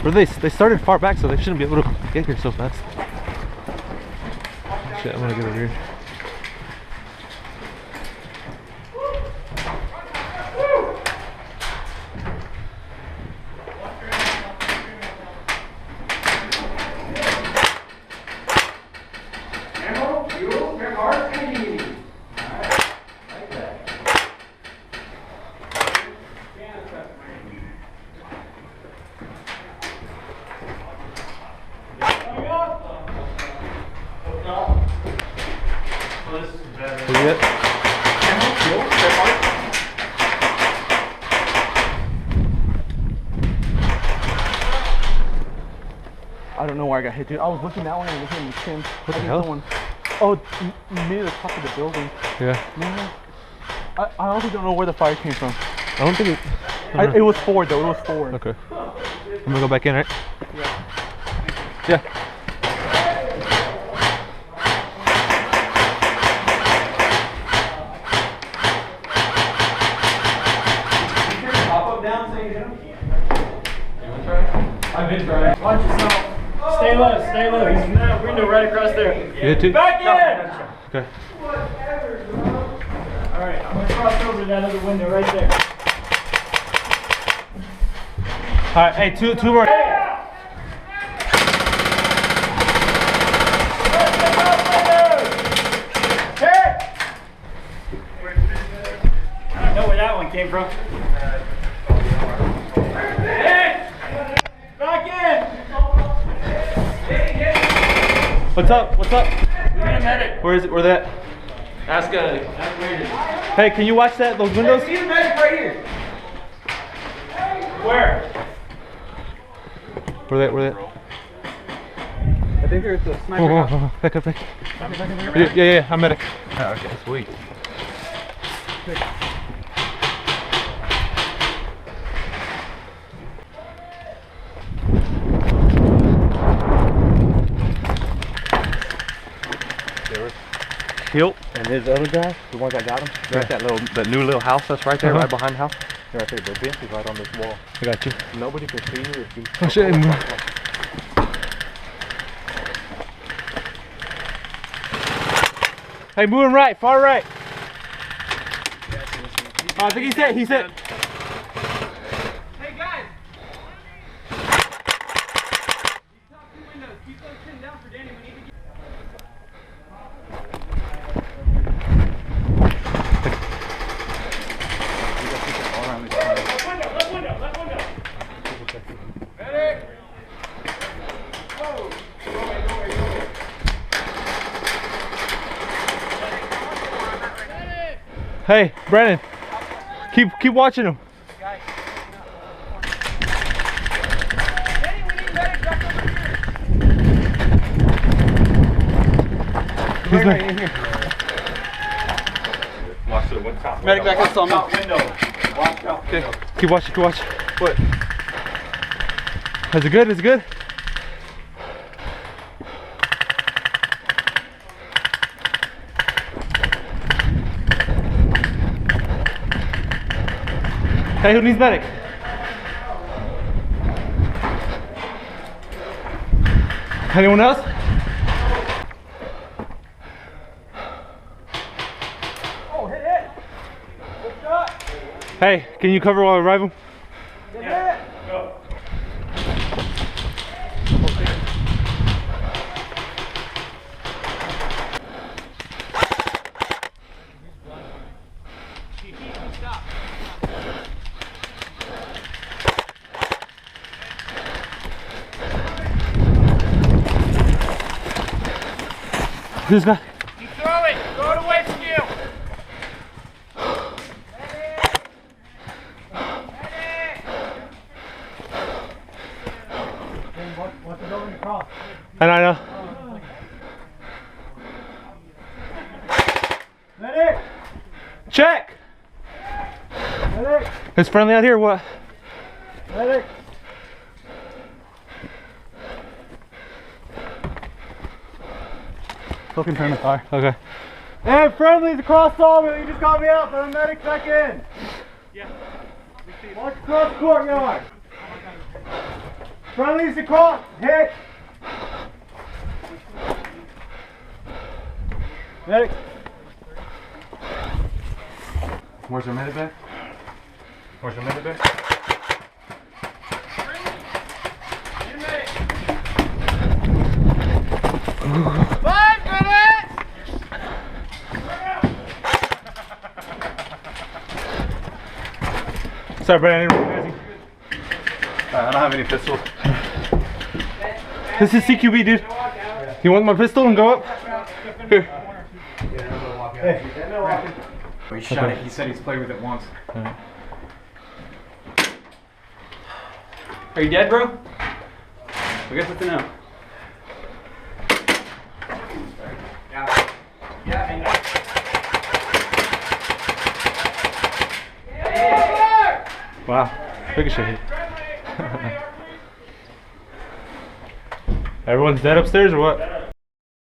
Or they started far back, so they shouldn't be able to get here so fast. Shit, I'm gonna get over here. I don't know where I got hit, dude. I was looking that way and looking at the chin. What the hell? Oh, near the top of the building. Yeah. Man, I honestly don't know where the fire came from. I don't think it... It was forward though, it was forward. Okay. I'm gonna go back in, right? Yeah. Yeah. I've been trying. Watch yourself. Stay low, stay low. He's in that window right across there. You too? Back in! Okay. Alright, I'm gonna cross over to that other window right there. Alright, hey, two more. I don't know where that one came from. Back in! What's up? What's up? We need a medic. Where is it? Where that? Ask Brandon. Hey, can you watch that? Those windows? See the medic right here. Where? Where that? I think there's a sniper. Oh, back up. Yeah, I'm medic. Oh, okay, sweet. Hilt and his other guy, the ones that got him, they're at that new little house that's right there, right behind the house. They're right there. The bench is right on this wall. I got you. Nobody can see you if you. Oh shit! Hey, moving right, far right. Oh, I think he said. Hey guys! Top two windows. Keep those pinned down for Danny. We need to get... Left window. Medic! Whoa! Go away. Hey, Brandon, keep watching him. Danny, we need medic back over here. He's right in here. Watch the one top. Medic back in sawmill. Window. Watch out. Okay, keep watching. What? Is it good? Hey, who needs medic? Anyone else? Oh, hit it. Good shot. Hey, can you cover while I revive him? Yeah. Go. This guy. Keep throwing. Throw it away from you. What's the building across? I know. Medic! Check. Medic! It's friendly out here. What? Medic! Fucking turn the fire. Okay. Hey, friendlies across sawmill. You just got me out. Throw the medic back in. Yeah. Walk across the courtyard. Friendly's the call. Hit. Medic. Where's your medic bag? Where's your medic bag? Sorry, Brandon. I didn't recognize you. I don't have any pistols. This is CQB, dude. You want my pistol and go up? Here. He shot it. He said he's played with it once. Are you dead, bro? I guess it's a no. Wow. Ricochet. Everyone's dead upstairs or what?